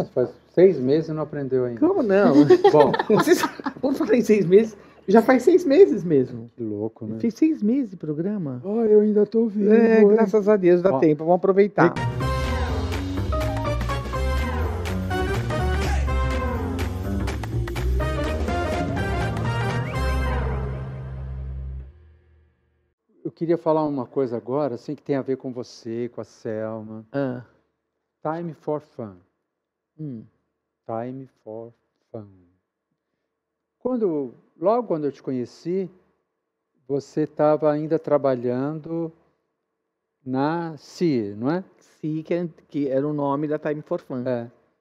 Nossa, faz 6 meses e não aprendeu ainda. Como não? Bom, Vamos falar em 6 meses. Já faz 6 meses mesmo. que louco, né? Fiz 6 meses de programa. Oh, eu ainda tô vivo. Graças a Deus dá Ó, tempo. Vamos aproveitar. Eu queria falar uma coisa agora, assim, que tem a ver com você, com a Selma. Ah. Time for fun. Hum. Time for fun. Logo quando eu te conheci, você estava ainda trabalhando na CIE, não é? Sim, que era o nome da Time for Fun.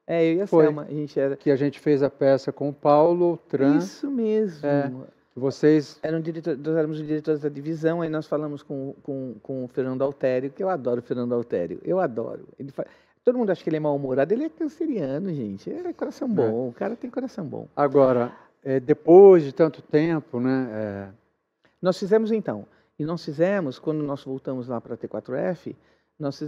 Eu e a Foi. Selma. A gente era... Que a gente fez a peça com o Paulo Tran. Isso mesmo. Que vocês... Nós éramos diretores da divisão, aí nós falamos com o Fernando Altério, que eu adoro o Fernando Altério. Eu adoro. Todo mundo acha que ele é mal-humorado, ele é canceriano, gente. É coração bom, o cara tem coração bom. Agora, depois de tanto tempo, né? Nós fizemos então, quando nós voltamos lá para a T4F, nós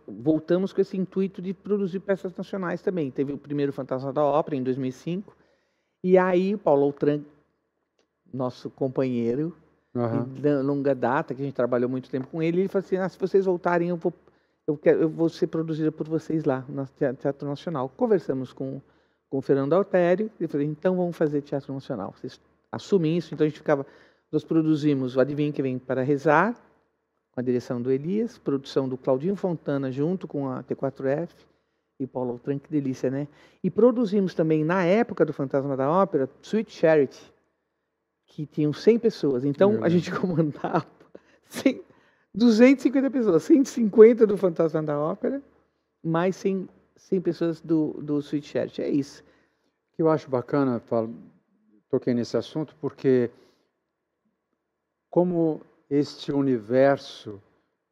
voltamos com esse intuito de produzir peças nacionais também. Teve o primeiro Fantasma da Ópera, em 2005, e aí o Paulo Outram, nosso companheiro, de longa data, que a gente trabalhou muito tempo com ele falou assim, se vocês voltarem, eu vou ser produzida por vocês lá, no Teatro Nacional. Conversamos com o Fernando Altério, e falei, então vamos fazer Teatro Nacional. Vocês assumem isso? Então nós produzimos o Adivinha que Vem para Rezar, com a direção do Elias, produção do Claudinho Fontana, junto com a T4F, e Paulo Outram, que delícia, né? E produzimos também, na época do Fantasma da Ópera, Sweet Charity, que tinham 100 pessoas. Então, a gente comandava 250 pessoas, 150 do Fantasma da Ópera, mais 100 pessoas do Sweet Charity. É isso. Que eu acho bacana, toquei nesse assunto, porque como este universo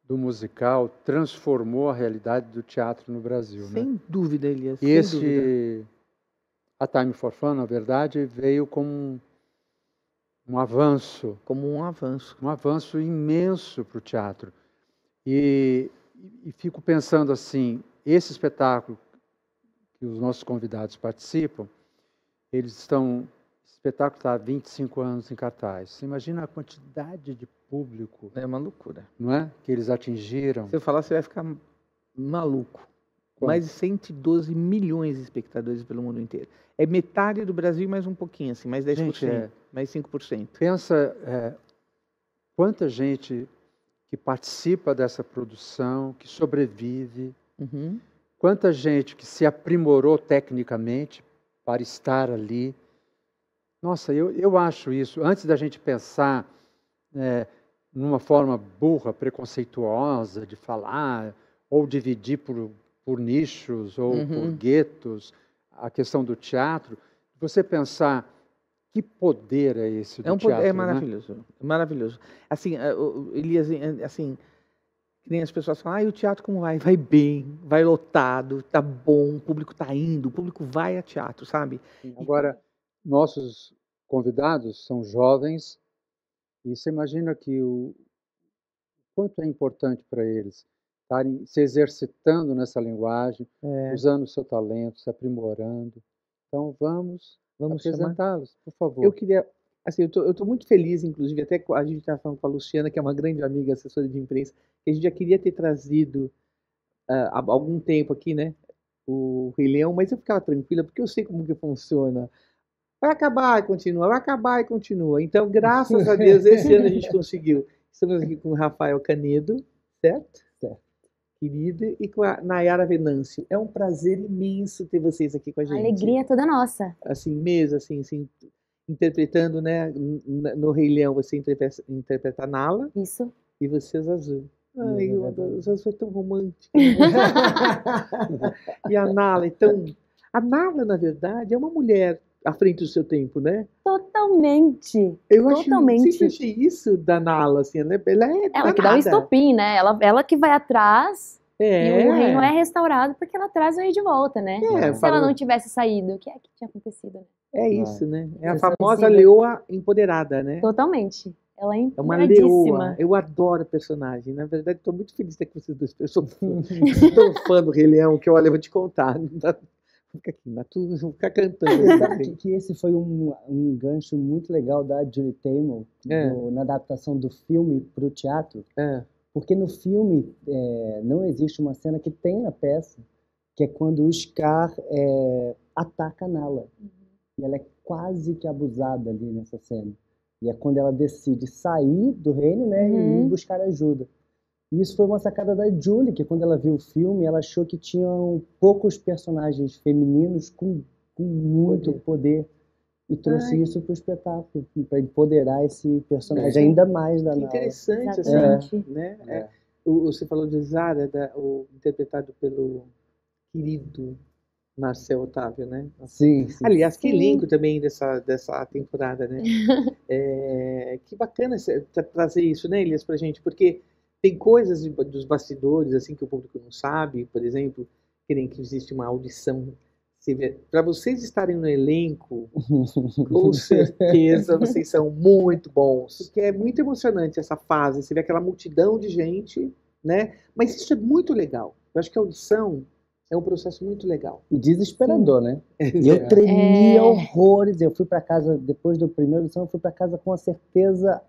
do musical transformou a realidade do teatro no Brasil. Sem dúvida, Elias. E a Time for Fun, na verdade, veio como um avanço. Como um avanço. Um avanço imenso para o teatro. E fico pensando assim, esse espetáculo que os nossos convidados participam, o espetáculo está há 25 anos em cartaz. Você imagina a quantidade de público. É uma loucura. Não é? Que eles atingiram. Se eu falar, você vai ficar maluco. Como? Mais de 112 milhões de espectadores pelo mundo inteiro. É metade do Brasil, mais um pouquinho, assim, mais 10%, gente, mais 5%. Pensa quanta gente que participa dessa produção, que sobrevive, quanta gente que se aprimorou tecnicamente para estar ali. Nossa, eu acho isso, antes da gente pensar numa forma burra, preconceituosa de falar, ou dividir por nichos, ou por guetos, a questão do teatro, você pensar que poder é esse do teatro. É maravilhoso, né? É maravilhoso. Assim, Elias, assim, que nem as pessoas falam, o teatro como vai? Vai bem, vai lotado, tá bom, o público tá indo, o público vai a teatro, sabe? Agora, nossos convidados são jovens, e você imagina que o quanto é importante para eles estarem se exercitando nessa linguagem, usando o seu talento, se aprimorando. Então, vamos apresentá-los, por favor. Eu queria, assim, eu estou muito feliz, inclusive, até a gente estava falando com a Luciana, que é uma grande amiga, assessora de imprensa, que a gente já queria ter trazido há algum tempo aqui, né, o Rei Leão, mas eu ficava tranquila, porque eu sei como que funciona. Vai acabar e continua, vai acabar e continua. Então, graças a Deus, esse ano a gente conseguiu. Estamos aqui com o Rafael Canedo, certo? Certo. Querido, e com a Nayara Venâncio. É um prazer imenso ter vocês aqui com a gente. A alegria é toda nossa. Assim mesmo, assim, interpretando, né, no Rei Leão, você interpreta a Nala. Isso. E você, o Zazu. Ai, o Zazu é tão romântico. E a Nala, então... A Nala, na verdade, é uma mulher à frente do seu tempo, né? Totalmente. Eu totalmente. Sempre achei isso da Nala, assim, ela que dá o estopim, né? Ela que vai atrás e o reino é restaurado porque ela traz o rei de volta, né? Se ela não tivesse saído, o que é que tinha acontecido? Né? É isso, né? É a famosa leoa empoderada, né? Totalmente. Ela é uma leoa. Eu adoro a personagem. Na verdade, estou muito feliz de ter vocês dois. Eu sou tão fã do Rei Leão que, olha, eu vou te contar. Fica aqui, vou ficar cantando. Que esse foi um gancho muito legal da Julie Taymor na adaptação do filme para o teatro. Porque no filme não existe uma cena que tem na peça, que é quando o Scar ataca a Nala. E ela é quase que abusada ali nessa cena. E é quando ela decide sair do reino, né, e ir buscar ajuda. E isso foi uma sacada da Julie, que quando ela viu o filme, ela achou que tinham poucos personagens femininos com muito poder. E trouxe isso para o espetáculo, para empoderar esse personagem ainda mais da Nala. Que interessante, assim, né? Você falou de Zara, interpretado pelo querido Marcel Otávio, né? Sim. Aliás, que elenco também dessa temporada, né? Que bacana trazer isso, né, Elias, pra gente, porque tem coisas dos bastidores, assim, que o público não sabe, por exemplo, que nem que existe uma audição. Para vocês estarem no elenco, com certeza vocês são muito bons, porque é muito emocionante essa fase, você vê aquela multidão de gente, né? Mas isso é muito legal. Eu acho que a audição é um processo muito legal. E desesperador, né? E eu tremia horrores. Eu fui para casa, depois do primeiro audição, eu fui para casa com a certeza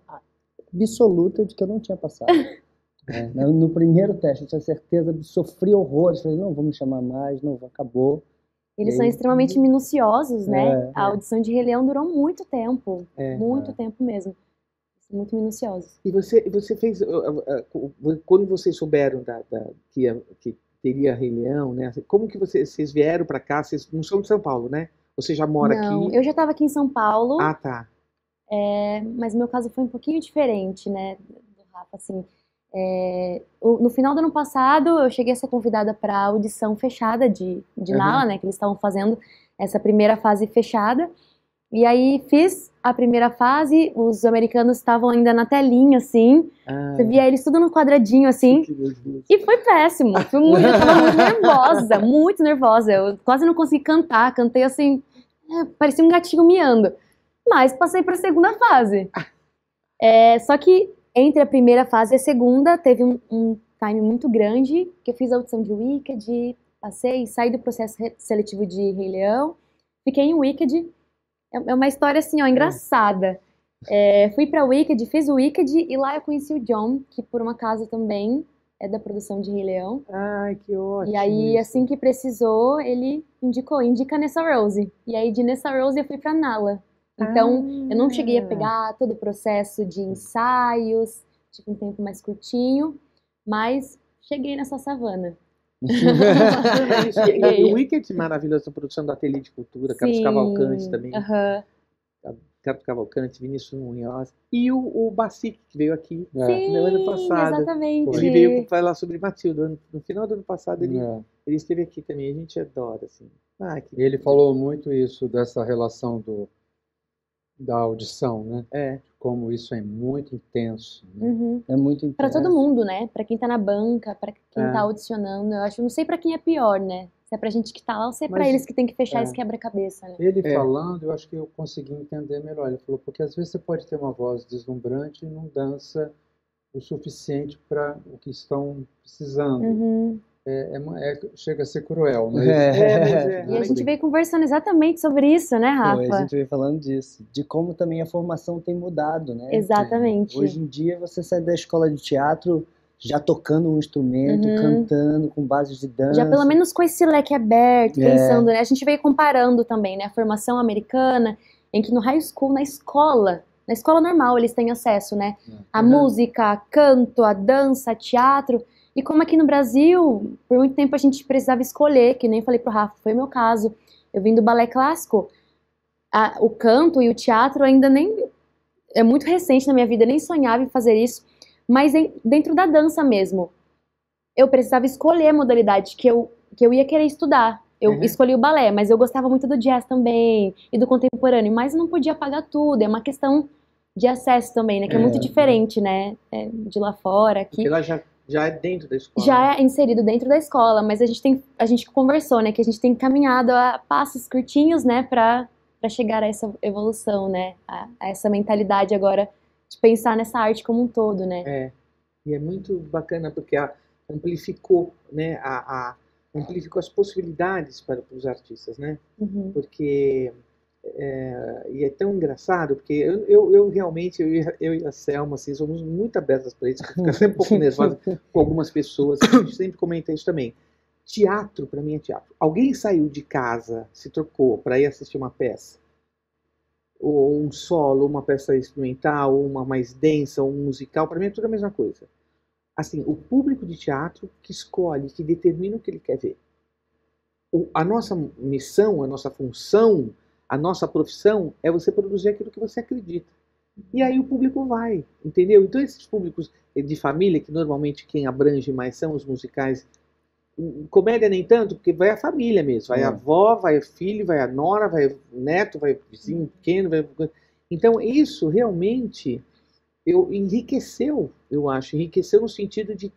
absoluta de que eu não tinha passado. No primeiro teste, eu tinha certeza, sofri horrores. Falei, não, vou me chamar mais, não, acabou. Eles são extremamente minuciosos, né? A audição de Rei Leão durou muito tempo. Muito tempo mesmo. Muito minuciosos. E você fez... Quando vocês souberam que teria Rei Leão, né? Como que vocês vieram para cá? Vocês não são de São Paulo, né? Você já mora aqui? Não, eu já estava aqui em São Paulo. Ah, tá. Mas meu caso foi um pouquinho diferente, né? Do Rafa, assim. No final do ano passado, eu cheguei a ser convidada para a audição fechada de Nala, né? Que eles estavam fazendo essa primeira fase fechada. E aí fiz a primeira fase, os americanos estavam ainda na telinha, assim. Você via eles tudo no quadradinho, assim. E foi péssimo. Eu tava muito nervosa. Eu quase não consegui cantar. Cantei assim, parecia um gatinho miando. Mas passei para a segunda fase. Só que entre a primeira fase e a segunda, teve um time muito grande, que eu fiz a audição de Wicked, passei, saí do processo seletivo de Rei Leão, fiquei em Wicked. É uma história assim, engraçada. Fui pra Wicked, fiz o Wicked e lá eu conheci o John, que por um acaso também é da produção de Rei Leão. Ai, que ótimo. E aí, assim que precisou, ele indica Nessa Rose. E aí de Nessa Rose eu fui pra Nala. Então, eu não cheguei a pegar todo o processo de ensaios, tipo um tempo mais curtinho, mas cheguei nessa savana. E o Wicked, maravilhosa produção da Ateliê de Cultura, Carlos Cavalcante também. Carlos Cavalcante, Vinícius Munhoz. E o Bacic, que veio aqui no ano passado. Exatamente. Ele veio falar sobre Matilda. No final do ano passado, ele esteve aqui também. A gente adora, assim. Ele falou muito isso, dessa relação da audição, né? Como isso é muito intenso. Né? É muito intenso. Para todo mundo, né? Para quem tá na banca, para quem tá audicionando. Eu acho, não sei para quem é pior, né? Se é pra gente que tá lá ou se é pra eles que tem que fechar esse quebra-cabeça, né? Ele falando, eu acho que eu consegui entender melhor. Ele falou, porque às vezes você pode ter uma voz deslumbrante e não dança o suficiente para o que estão precisando. Chega a ser cruel, né? E a gente veio conversando exatamente sobre isso, né, Rafa? A gente veio falando disso, de como também a formação tem mudado, né? Exatamente. Hoje em dia você sai da escola de teatro já tocando um instrumento, cantando, com bases de dança. Já pelo menos com esse leque aberto, pensando, né? A gente veio comparando também, né? A formação americana, em que no high school, na escola normal, eles têm acesso, né? A música, a canto, a dança, a teatro. E como aqui no Brasil, por muito tempo a gente precisava escolher, que nem falei pro Rafa, foi o meu caso. Eu vim do balé clássico, o canto e o teatro ainda nem... É muito recente na minha vida, eu nem sonhava em fazer isso. Mas dentro da dança mesmo, eu precisava escolher a modalidade que eu ia querer estudar. Eu escolhi o balé, mas eu gostava muito do jazz também, e do contemporâneo, mas não podia pagar tudo, é uma questão de acesso também, né, que é muito diferente, né, de lá fora, aqui. Porque lá já é dentro da escola. Já é inserido dentro da escola, mas a gente conversou, né, que a gente tem caminhado a passos curtinhos, né, para chegar a essa evolução, né, a essa mentalidade agora de pensar nessa arte como um todo, né? E é muito bacana porque amplificou, né, amplificou as possibilidades para os artistas, né? Porque e é tão engraçado, porque eu realmente, eu e a Selma, assim, somos muito abertas para isso, fica sempre um pouco nervosa com algumas pessoas, a gente sempre comenta isso também. Teatro, para mim, é teatro. Alguém saiu de casa, se trocou para ir assistir uma peça, ou um solo, uma peça instrumental, uma mais densa, um musical, para mim é tudo a mesma coisa. Assim, o público de teatro que escolhe, que determina o que ele quer ver. A nossa missão, a nossa função, a nossa profissão é você produzir aquilo que você acredita. E aí o público vai, entendeu? Então esses públicos de família, que normalmente quem abrange mais são os musicais, comédia nem tanto, porque vai a família mesmo, vai a avó, vai o filho, vai a nora, vai o neto, vai o vizinho pequeno, então isso realmente enriqueceu, eu acho, enriqueceu no sentido de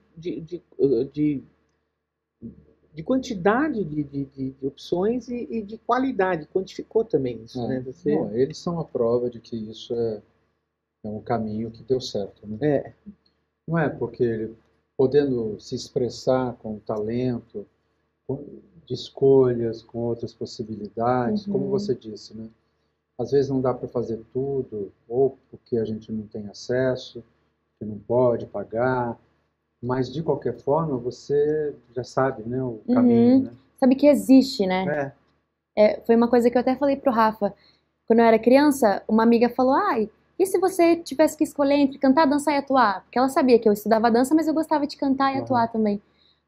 quantidade de opções e de qualidade, quantificou também isso, né? Não, eles são a prova de que isso é um caminho que deu certo, né? Não é porque ele, podendo se expressar com talento, de escolhas, com outras possibilidades, como você disse, né? Às vezes não dá para fazer tudo, ou porque a gente não tem acesso, que não pode pagar, mas de qualquer forma você já sabe, né, o caminho, né? Sabe que existe, né? Foi uma coisa que eu até falei pro Rafa. Quando eu era criança, uma amiga falou, e se você tivesse que escolher entre cantar, dançar e atuar? Porque ela sabia que eu estudava dança, mas eu gostava de cantar e atuar também.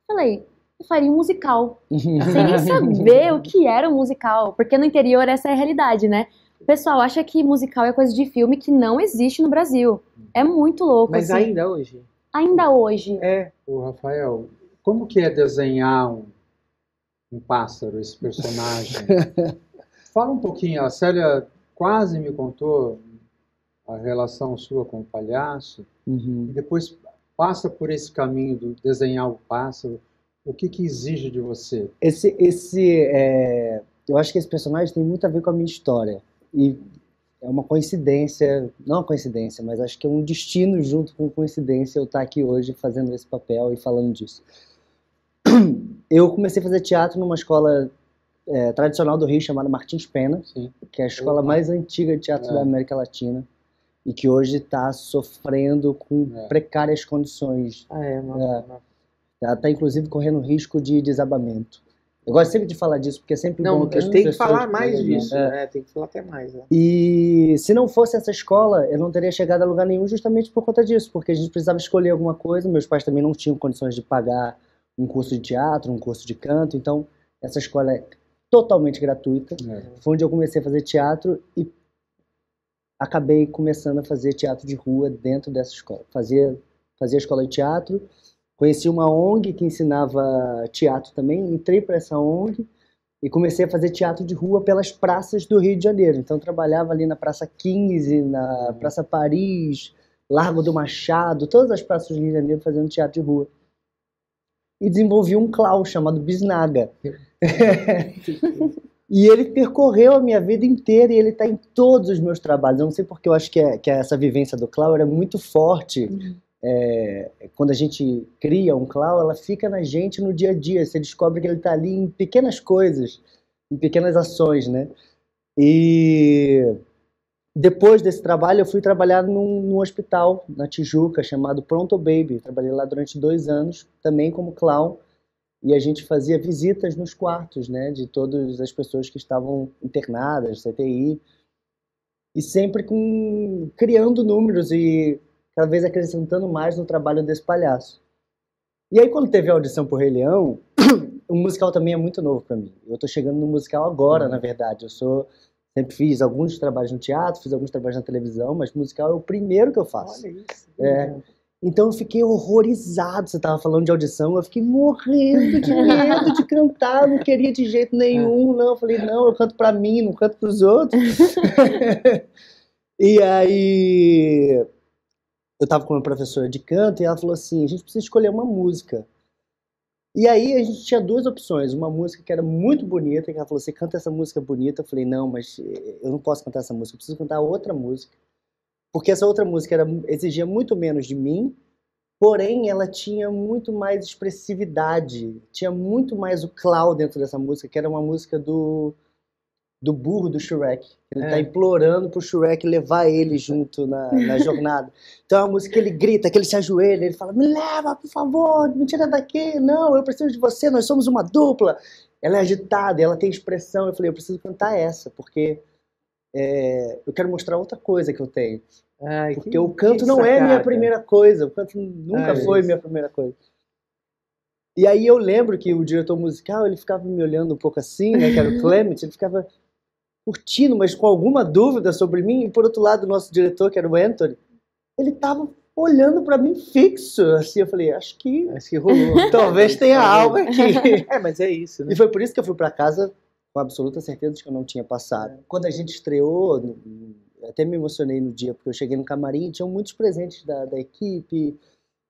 Falei, eu faria um musical. Sem nem saber o que era um musical. Porque no interior essa é a realidade, né? O pessoal acha que musical é coisa de filme que não existe no Brasil. É muito louco. Mas assim. ainda hoje? Ainda hoje. Ô, Rafael, como que é desenhar um pássaro, esse personagem? Fala um pouquinho, a Célia quase me contou a relação sua com o palhaço, e depois passa por esse caminho do desenhar o pássaro. O que exige de você? Eu acho que esse personagem tem muito a ver com a minha história. E é uma coincidência, não uma coincidência, mas acho que é um destino junto com coincidência eu estar aqui hoje fazendo esse papel e falando disso. Eu comecei a fazer teatro numa escola tradicional do Rio chamada Martins Pena, que é a escola mais antiga de teatro da América Latina e que hoje está sofrendo com precárias condições. Está inclusive correndo risco de desabamento. Eu gosto sempre de falar disso, porque é sempre bom que as pessoas... Tem que falar mais disso, tem que falar até mais. E se não fosse essa escola, eu não teria chegado a lugar nenhum justamente por conta disso, porque a gente precisava escolher alguma coisa, meus pais também não tinham condições de pagar um curso de teatro, um curso de canto, então essa escola é totalmente gratuita. Foi onde eu comecei a fazer teatro e acabei começando a fazer teatro de rua dentro dessa escola. Fazia escola de teatro, conheci uma ONG que ensinava teatro também, entrei para essa ONG e comecei a fazer teatro de rua pelas praças do Rio de Janeiro. Então trabalhava ali na Praça 15, na Praça Paris, Largo do Machado, todas as praças do Rio de Janeiro fazendo teatro de rua. E desenvolvi um clown chamado Bisnaga. E ele percorreu a minha vida inteira e ele está em todos os meus trabalhos. Eu não sei porque eu acho que essa vivência do clown era muito forte. Quando a gente cria um clown, ela fica na gente no dia a dia. Você descobre que ele está ali em pequenas coisas, em pequenas ações, né? E depois desse trabalho, eu fui trabalhar num hospital na Tijuca chamado Pronto Baby. Trabalhei lá durante 2 anos, também como clown. E a gente fazia visitas nos quartos, né, de todas as pessoas que estavam internadas, CTI. E sempre criando números e cada vez acrescentando mais no trabalho desse palhaço. E aí, quando teve a audição pro Rei Leão, o musical também é muito novo para mim. Eu tô chegando no musical agora, na verdade. Sempre fiz alguns trabalhos no teatro, fiz alguns trabalhos na televisão, mas musical é o primeiro que eu faço. Olha isso. Então eu fiquei horrorizado. Você estava falando de audição, eu fiquei morrendo de medo de cantar, não queria de jeito nenhum, não. Eu falei, não, eu canto pra mim, não canto pros outros. E aí eu estava com uma professora de canto e ela falou assim, a gente precisa escolher uma música. E aí a gente tinha 2 opções, uma música que era muito bonita, que ela falou, você canta essa música bonita? Eu falei, não, mas eu não posso cantar essa música, eu preciso cantar outra música. Porque essa outra música exigia muito menos de mim, porém ela tinha muito mais expressividade, tinha muito mais o clown dentro dessa música, que era uma música do burro do Shrek. Ele tá implorando pro Shrek levar ele junto na jornada. Então é uma música que ele grita, que ele se ajoelha, ele fala, me leva, por favor, me tira daqui, não, eu preciso de você, nós somos uma dupla. Ela é agitada, ela tem expressão. Eu falei, eu preciso cantar essa, porque eu quero mostrar outra coisa que eu tenho. Ai, porque o canto não é minha primeira coisa, o canto nunca foi minha primeira coisa. E aí eu lembro que o diretor musical, ele ficava me olhando um pouco assim, né, que era o Clement, ele ficava curtindo, mas com alguma dúvida sobre mim, e por outro lado, o nosso diretor, que era o Anthony, ele tava olhando pra mim fixo, assim, eu falei, acho que rolou. Talvez tenha algo aqui. Mas é isso, né? E foi por isso que eu fui pra casa com absoluta certeza de que eu não tinha passado. Quando a gente estreou, até me emocionei no dia, porque eu cheguei no camarim e tinham muitos presentes da equipe,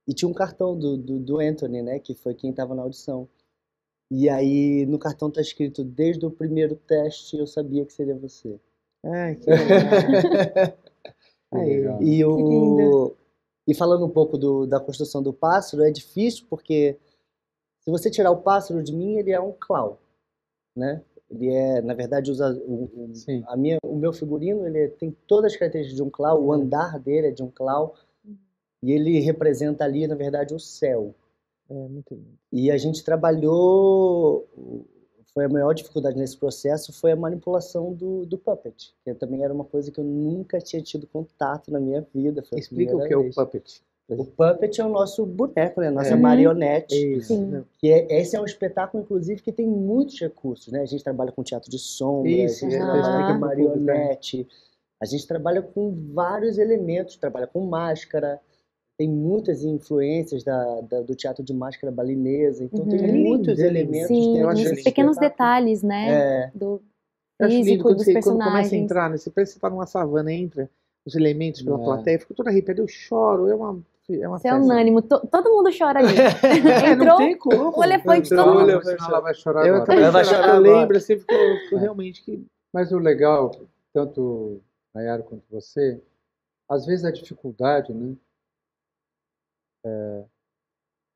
e tinha um cartão do Anthony, né, que foi quem estava na audição. E aí, no cartão tá escrito, desde o primeiro teste eu sabia que seria você. Que legal. E falando um pouco da construção do pássaro, é difícil porque se você tirar o pássaro de mim, ele é um clown, né? Ele na verdade, usa o meu figurino, ele tem todas as características de um clown, o andar dele é de um clown, e ele representa ali, na verdade, o céu. Muito lindo. E a gente trabalhou, foi a maior dificuldade nesse processo, foi a manipulação do puppet, que também era uma coisa que eu nunca tinha tido contato na minha vida. Explica o que é o puppet. O puppet é o nosso boneco, né? Nossa marionete. Que esse é um espetáculo, inclusive, que tem muitos recursos, né? A gente trabalha com teatro de sombra, a gente trabalha com marionete, a gente trabalha com vários elementos, trabalha com máscara, tem muitas influências do teatro de máscara balinesa, então tem muitos elementos. Sim, esses pequenos detalhes, né? Do físico, dos personagens. Quando começa a entrar, você parece que você tá numa savana, entra os elementos pela plateia, fico toda arrepiada, eu choro, é uma Você é unânime, todo mundo chora ali. Entrou, não tem como. o elefante, todo mundo. Ela vai chorar agora. Ela vai chorar agora. Eu lembro, assim, ficou realmente que... Mas o legal, tanto Nayara quanto você, às vezes a dificuldade, né,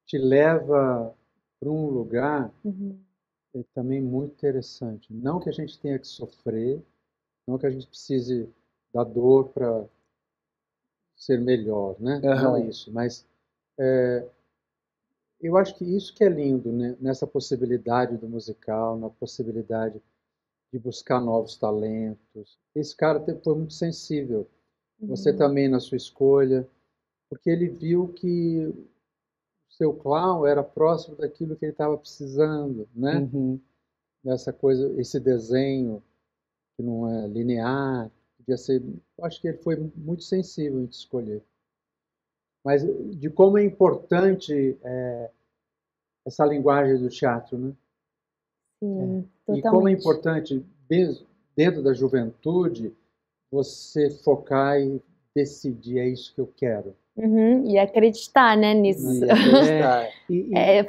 te leva para um lugar também muito interessante. Não que a gente tenha que sofrer, não que a gente precise da dor para ser melhor, né? Não é isso, mas eu acho que isso que é lindo, né? Nessa possibilidade do musical, na possibilidade de buscar novos talentos. Esse cara foi muito sensível. Você também na sua escolha, porque ele viu que o seu clown era próximo daquilo que ele estava precisando, né? Dessa coisa, esse desenho que não é linear, podia ser. Acho que ele foi muito sensível em te escolher. Mas de como é importante essa linguagem do teatro, né? Sim, totalmente. E como é importante, dentro da juventude, você focar e decidir, é isso que eu quero. E acreditar, né, nisso. E acreditar.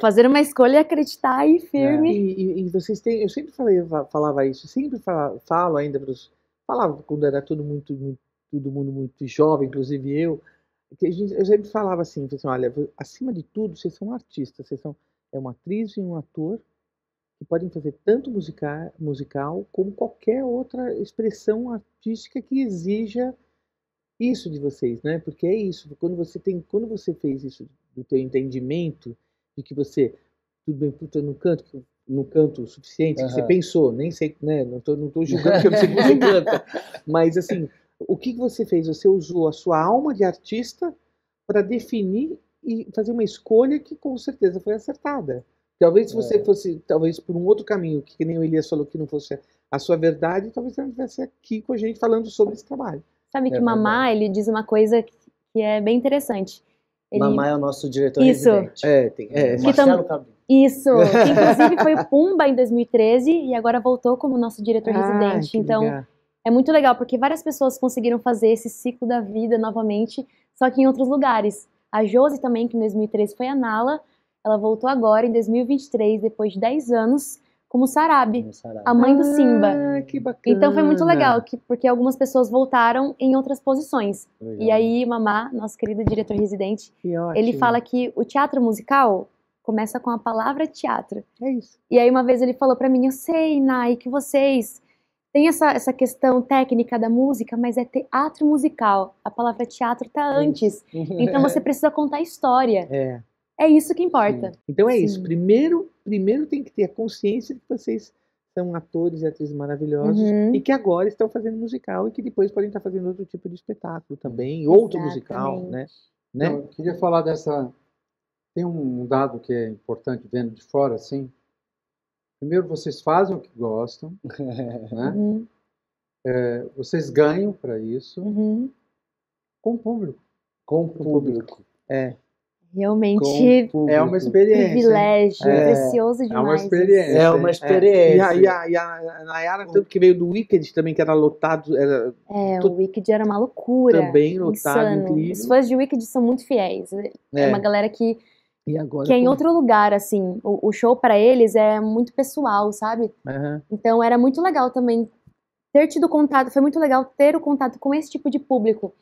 Fazer uma escolha e acreditar aí firme. E vocês têm, eu sempre falava isso, sempre falo ainda para os... Falava quando era todo mundo muito jovem, inclusive eu sempre falava assim, olha, acima de tudo, vocês são artistas, vocês são uma atriz e um ator que podem fazer tanto musical como qualquer outra expressão artística que exija isso de vocês, né? Porque é isso, quando você fez isso do teu entendimento de que você, tudo bem, puta, no canto o suficiente que você pensou, nem sei, né? Não tô julgando que eu não sei como você canta, mas assim, o que você fez? Você usou a sua alma de artista para definir e fazer uma escolha que com certeza foi acertada. Talvez se você fosse, talvez por um outro caminho, que nem o Elias falou que não fosse a sua verdade, talvez você não estivesse aqui com a gente falando sobre esse trabalho. Sabe que Mamá, ele diz uma coisa que é bem interessante. Mamá é o nosso diretor residente. Marcelo Cabrinho. Isso, que inclusive foi o Pumba em 2013 e agora voltou como nosso diretor residente. Então, legal. É muito legal, porque várias pessoas conseguiram fazer esse ciclo da vida novamente, só que em outros lugares. A Josi também, que em 2013 foi a Nala, ela voltou agora, em 2023, depois de 10 anos, como Sarabi, a mãe do Simba. Que bacana. Então foi muito legal, porque algumas pessoas voltaram em outras posições. Legal. E aí, Mamá, nosso querido diretor residente, ele ótimo. fala que o teatro musical começa com a palavra teatro. É isso. E aí uma vez ele falou pra mim, eu sei, Nai, que vocês têm essa questão técnica da música, mas é teatro musical. A palavra teatro tá antes. Então você precisa contar a história. É isso que importa. Sim. Então é Sim. isso. Primeiro tem que ter a consciência de que vocês são atores e atrizes maravilhosos e que agora estão fazendo musical e que depois podem estar fazendo outro tipo de espetáculo também, outro musical, né? Não, eu queria falar dessa... Tem um dado que é importante vendo de fora, assim. Primeiro, vocês fazem o que gostam, né? Vocês ganham para isso com o público. Com o público. Realmente é uma experiência. Privilégio, precioso demais. É uma experiência. É uma experiência. E a Nayara, tanto que veio do Wicked também, que era lotado. O Wicked era uma loucura. Também lotado, insano. incrível. Os fãs de Wicked são muito fiéis. É uma galera que agora, que é em outro lugar, assim. O show pra eles é muito pessoal, sabe? Então era muito legal também ter tido contato, foi muito legal ter o contato com esse tipo de público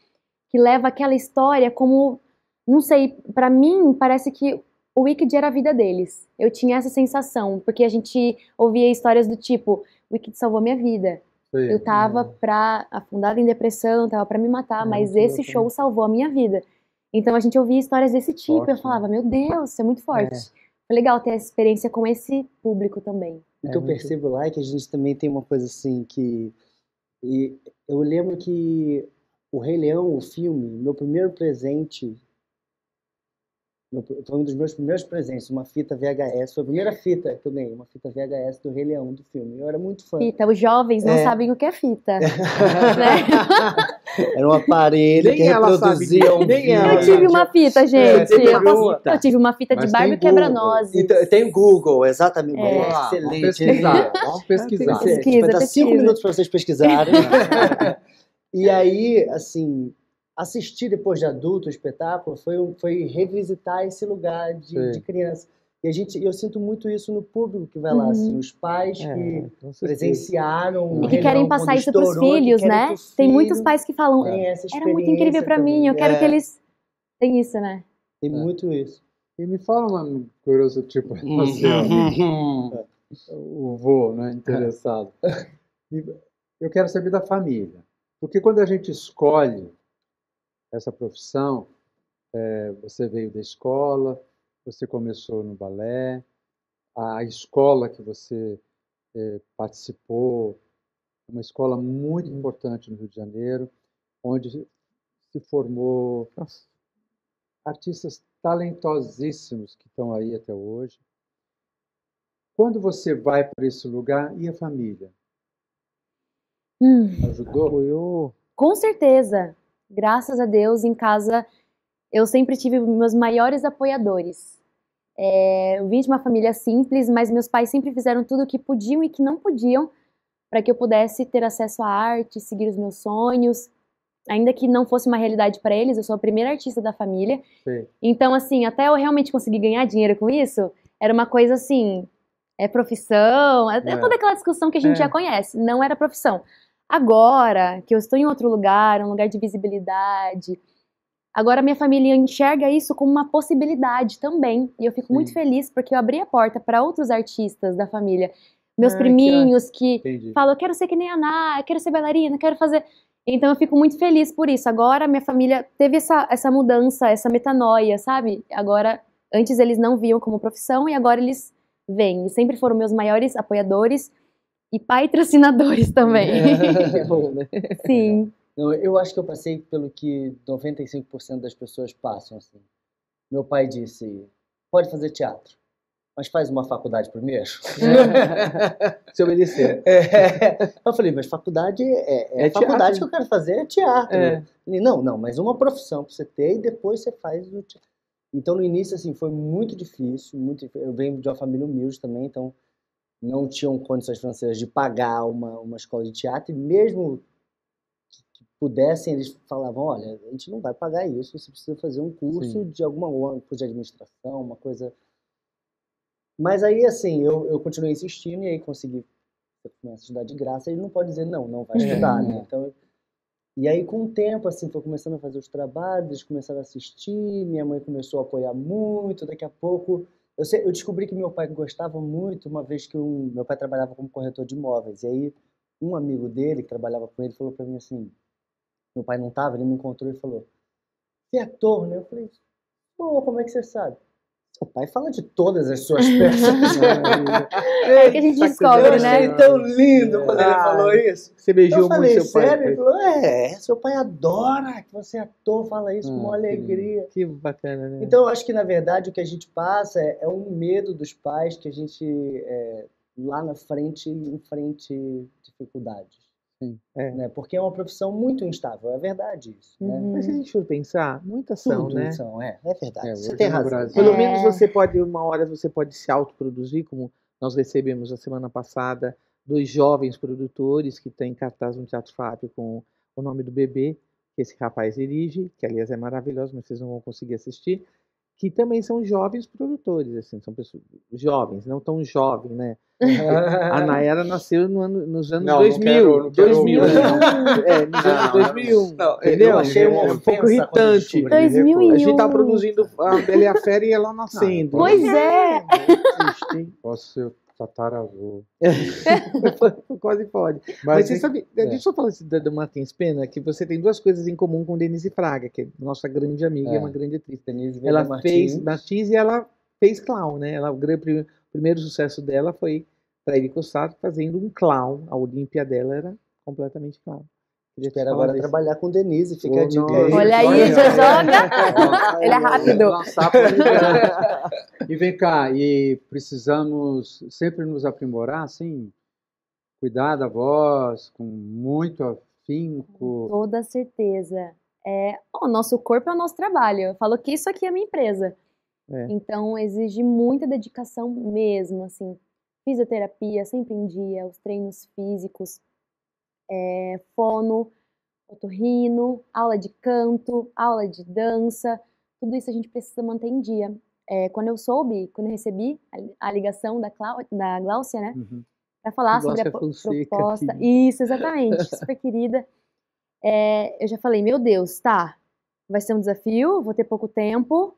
que leva aquela história como, não sei, pra mim parece que o Wicked era a vida deles. Eu tinha essa sensação, porque a gente ouvia histórias do tipo, o Wicked salvou minha vida. Sim. Eu tava afundada em depressão, tava pra me matar, mas esse show salvou a minha vida. Então a gente ouvia histórias desse tipo, forte, eu falava, meu Deus, isso é muito forte. Foi legal ter essa experiência com esse público também. O que eu percebo lá é que a gente também tem uma coisa assim que... E eu lembro que o Rei Leão, o filme, meu primeiro presente... Foi um dos meus primeiros presentes, uma fita VHS. Foi a primeira fita que eu ganhei, uma fita VHS do Rei Leão, do filme. Eu era muito fã. Fita, os jovens não sabem o que é fita. Né? Era um aparelho que reproduzia um vídeo. Eu tive uma fita, gente. Eu tive uma fita de Barbie Quebra-Nozes. Tem Google, exatamente. Excelente. Vamos pesquisar. Vai dar 5 minutos para vocês pesquisarem. E aí, assim... Assistir depois de adulto o espetáculo foi revisitar esse lugar de criança. E eu sinto muito isso no público que vai lá, assim, os pais que presenciaram... E que querem passar isso para os filhos, né? Tem muitos pais que falam, era muito incrível para mim, eu quero que eles... Tem isso, né? Tem muito isso. E me fala uma curiosa, tipo, você, o vô, né, interessado. Eu quero saber da família. Porque quando a gente escolhe essa profissão, você veio da escola, você começou no balé, a escola que você participou, uma escola muito importante no Rio de Janeiro, onde se formou artistas talentosíssimos que estão aí até hoje. Quando você vai para esse lugar, e a família? Ajudou? Apoiou? Com certeza. Graças a Deus, em casa, eu sempre tive meus maiores apoiadores. Eu vim de uma família simples, mas meus pais sempre fizeram tudo o que podiam e que não podiam para que eu pudesse ter acesso à arte, seguir os meus sonhos. Ainda que não fosse uma realidade para eles, eu sou a primeira artista da família. Sim. Então, assim, até eu realmente conseguir ganhar dinheiro com isso, era uma coisa assim, profissão, toda aquela discussão que a gente já conhece, não era profissão. Agora que eu estou em outro lugar, um lugar de visibilidade, agora minha família enxerga isso como uma possibilidade também. E eu fico muito feliz porque eu abri a porta para outros artistas da família. Meus priminhos que falam, eu quero ser que nem a Ana, eu quero ser bailarina, eu quero fazer... Então eu fico muito feliz por isso. Agora minha família teve essa mudança, essa metanoia, sabe? Agora, antes eles não viam como profissão e agora eles veem. E sempre foram meus maiores apoiadores e patrocinadores também. Que bom, né? Sim. Eu acho que eu passei pelo que 95% das pessoas passam, assim. Meu pai disse, pode fazer teatro, mas faz uma faculdade primeiro. Se obedecer. Eu falei, mas faculdade a faculdade que eu quero fazer é teatro. Não, mas uma profissão para você ter e depois você faz o teatro. Então, no início, assim, foi muito difícil. Eu venho de uma família humilde também, então não tinham condições financeiras de pagar uma escola de teatro, e mesmo que pudessem, eles falavam, olha, a gente não vai pagar isso, você precisa fazer um curso de alguma coisa de administração, uma coisa... Mas aí, assim, eu continuei insistindo e aí consegui, você começa a estudar de graça, ele não pode dizer não vai estudar, né? Então, e aí, com o tempo, assim, foi começando a fazer os trabalhos, eles começaram a assistir, minha mãe começou a apoiar muito, daqui a pouco... Eu descobri que meu pai gostava muito, uma vez que meu pai trabalhava como corretor de imóveis, e aí um amigo dele, que trabalhava com ele, falou pra mim assim, meu pai não tava, ele me encontrou e falou, você é ator, né? Eu falei, pô, como é que você sabe? Seu pai fala de todas as suas peças. É que a gente descobre, eu achei tão lindo quando ele falou isso. Você beijou muito seu pai. Sério? Ele falou, seu pai adora que você é ator, fala isso com uma alegria. Que bacana, né? Então, eu acho que, na verdade, o que a gente passa é um medo dos pais que a gente, lá na frente, enfrente dificuldades. Sim. Né? Porque é uma profissão muito instável, é verdade isso. Né? Mas se a gente for pensar, muitas são, Tudo né? são, é verdade. Você tem razão. Pelo menos você pode, uma hora você pode se autoproduzir, como nós recebemos a semana passada 2 jovens produtores que estão em cartaz no Teatro Fábio com O Nome do Bebê, que esse rapaz dirige, que aliás é maravilhoso, mas vocês não vão conseguir assistir, que também são jovens produtores, assim, são pessoas jovens, não tão jovens, né? A Nayara nasceu nos anos 2000. 2000. Nos anos 2001. Entendeu? Eu achei um pouco irritante. 2001. A gente tá produzindo a Bela e a Fera e ela nascendo. Pois é. Posso ser tataravô. Quase pode. Mas você sabe, deixa eu só falar do Martins Pena, que você tem 2 coisas em comum com Denise Fraga, que é nossa grande amiga e uma grande atriz. Ela fez Martins e ela fez clown, né? O primeiro sucesso dela foi para Ele Cossado fazendo um clown. A Olímpia dela era completamente clown. Espero agora trabalhar com Denise, fica a dica aí. Olha aí, já joga. Ele é rápido. E vem cá, e precisamos sempre nos aprimorar, assim, cuidar da voz, com muito afinco. Com toda certeza. O nosso corpo é o nosso trabalho. Eu falo que isso aqui é a minha empresa. Então, exige muita dedicação mesmo, assim. Fisioterapia, sempre em dia, os treinos físicos, fono, otorrino, aula de canto, aula de dança, tudo isso a gente precisa manter em dia. Quando eu recebi a ligação da Gláucia, né, para falar sobre a proposta, isso, exatamente, super querida, eu já falei, meu Deus, tá, vai ser um desafio, vou ter pouco tempo,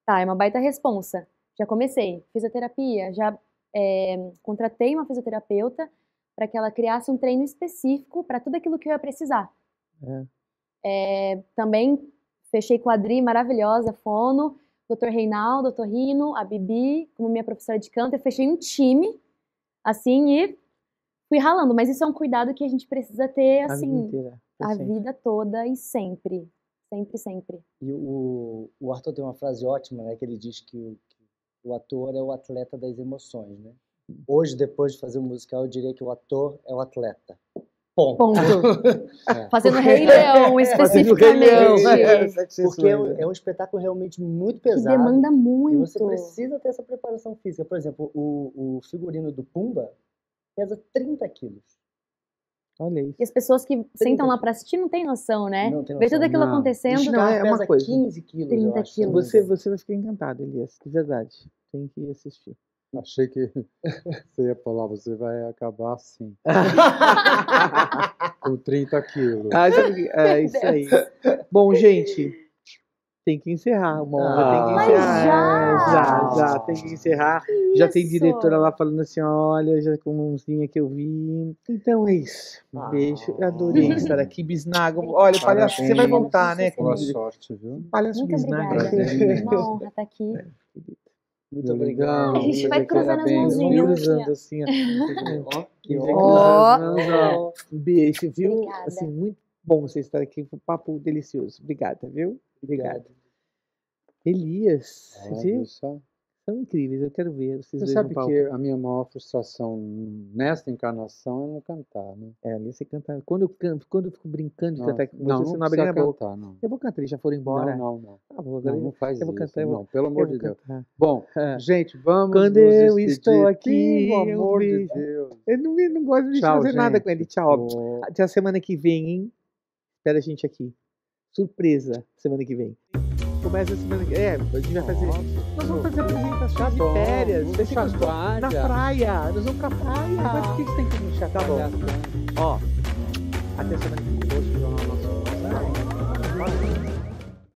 tá, é uma baita responsa. Já comecei, fisioterapia, já contratei uma fisioterapeuta para que ela criasse um treino específico para tudo aquilo que eu ia precisar. Também fechei com a Adri, maravilhosa, fono, Dr. Reinaldo, Dr. Rino, a Bibi, como minha professora de canto, eu fechei um time, assim, e fui ralando. Mas isso é um cuidado que a gente precisa ter, assim, a vida toda e sempre. Sempre, sempre. E o Arthur tem uma frase ótima, né, que ele diz que o ator é o atleta das emoções, né? Hoje, depois de fazer o musical, eu diria que o ator é o atleta. Ponto. Fazendo Rei Leão, especificamente. Porque é um espetáculo realmente muito pesado. Que demanda muito. E você precisa ter essa preparação física. Por exemplo, o figurino do Pumba pesa 30 quilos. Olha isso. E as pessoas que sentam lá para assistir não têm noção, né? Não tem noção. Vê tudo aquilo acontecendo. Não, é uma coisa. 15 quilos, 30 quilos. Você vai ficar encantado, Elias. De verdade. Tem que assistir. Achei que você ia falar, você vai acabar assim. Com 30 quilos. É isso aí. Bom, gente, tem que encerrar. Uma hora tem que encerrar. Já tem que encerrar. Já tem diretora lá falando assim, olha, já com mãozinha que eu vi. Então é isso. Um beijo. Eu adorei estar aqui. Bisnaga. Olha, palhaço, você vai voltar, né? Boa sorte, viu? Palhaço Muito Bisnaga. obrigada. Uma honra estar aqui. Muito obrigado. A gente vai cruzando as mãozinhas. Cruzando assim, Um beijo, viu? Obrigada. Assim, muito bom você estar aqui. Foi um papo delicioso. Obrigada, viu? Obrigado. Elias, viu? São incríveis, eu quero ver. Você sabe que a minha maior frustração nesta encarnação é não cantar, né? Ali você canta. Quando eu fico brincando de cantar com não, você não abre a boca. cantar, não. Eu vou cantar, eles já foram embora. Não. Não faz eu vou isso. Cantar, não, pelo amor de Deus. Cantar. Bom, gente, vamos quando nos eu despedir. estou aqui, Pelo amor de Deus. Eu não gosto de fazer nada com ele. Tchau. Até a semana que vem, hein? Espera a gente aqui. Surpresa semana que vem. Começa a semana que a gente vai fazer. Nós vamos fazer apresentação de férias. Na praia. Nós vamos pra praia. Mas por que você tem que me chacoalhar? Ó, até semana que vem. Hoje, nosso